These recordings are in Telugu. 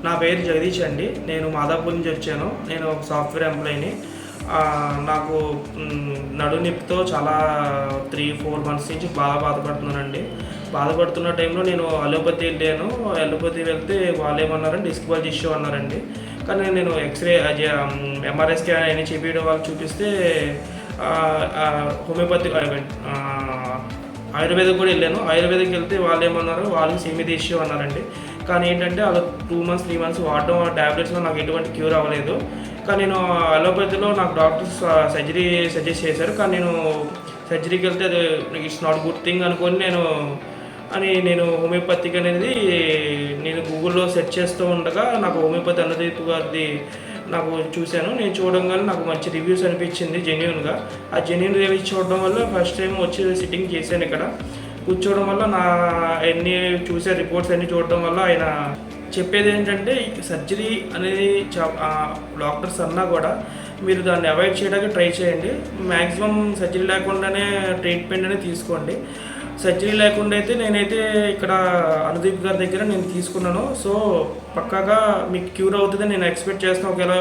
నా పేరు జగదీష్ అండి. నేను మాదాపూర్ నుంచి వచ్చాను. నేను ఒక సాఫ్ట్వేర్ ఎంప్లాయీని. నాకు నడుము నొప్పితో చాలా 3-4 మంత్స్ నుంచి బాధపడుతున్నానండి. బాధపడుతున్న టైంలో నేను అలోపతి వెళ్ళాను. అలోపతి వెళ్తే వాళ్ళు ఏమన్నారంటే డిస్క్ బల్జ్ ఇష్యూ అన్నారండి. కానీ నేను ఎక్స్రే ఎంఆర్ఐ స్కాన్ అని చెప్పిన వాళ్ళు చూపిస్తే హోమియోపతి ఆయుర్వేదం కూడా వెళ్ళాను. ఆయుర్వేదకి వెళ్తే వాళ్ళు ఏమన్నారు, వాళ్ళు సేమ్ ఇది ఇష్యూ అన్నారండి. కానీ ఏంటంటే అలా 2 months 3 months వాడడం ట్యాబ్లెట్స్లో నాకు ఎటువంటి క్యూర్ అవ్వలేదు. కానీ నేను అలోపతిలో నాకు డాక్టర్స్ సర్జరీ సజెస్ట్ చేశారు. కానీ నేను సర్జరీకి వెళ్తే అది ఇట్స్ నాట్ గుడ్ థింగ్ అనుకొని నేను హోమియోపతిక్ అనేది నేను గూగుల్లో సెర్చ్ చేస్తూ ఉండగా నాకు హోమియోపతి అనుదీప్ గారిది నాకు చూశాను. నేను చూడంగానే నాకు మంచి రివ్యూస్ అనిపించింది జెన్యూన్గా. ఆ జెన్యూన్ రివ్యూస్ చూడడం వల్ల ఫస్ట్ టైం వచ్చి సిట్టింగ్ చేశాను. ఇక్కడ కూర్చోవడం వల్ల నా అన్ని చూసే రిపోర్ట్స్ అన్నీ చూడడం వల్ల ఆయన చెప్పేది ఏంటంటే సర్జరీ అనేది డాక్టర్స్ అన్నా కూడా మీరు దాన్ని అవాయిడ్ చేయడానికి ట్రై చేయండి. మ్యాక్సిమం సర్జరీ లేకుండానే ట్రీట్మెంట్ అనేది తీసుకోండి. సర్జరీ లేకుండా అయితే నేనైతే ఇక్కడ అనుదీప్ గారి దగ్గర నేను తీసుకున్నాను. సో పక్కాగా మీకు క్యూర్ అవుతుందని నేను ఎక్స్పెక్ట్ చేస్తాను. ఒకవేళ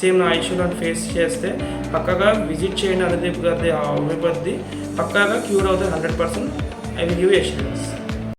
సేమ్ నా ఇష్యూ లాంటి ఫేస్ చేస్తే పక్కాగా విజిట్ చేయండి అనుదీప్ గారిది హోమియోపతి. పక్కాగా క్యూర్ అవుతుంది 100%. I will give assurance.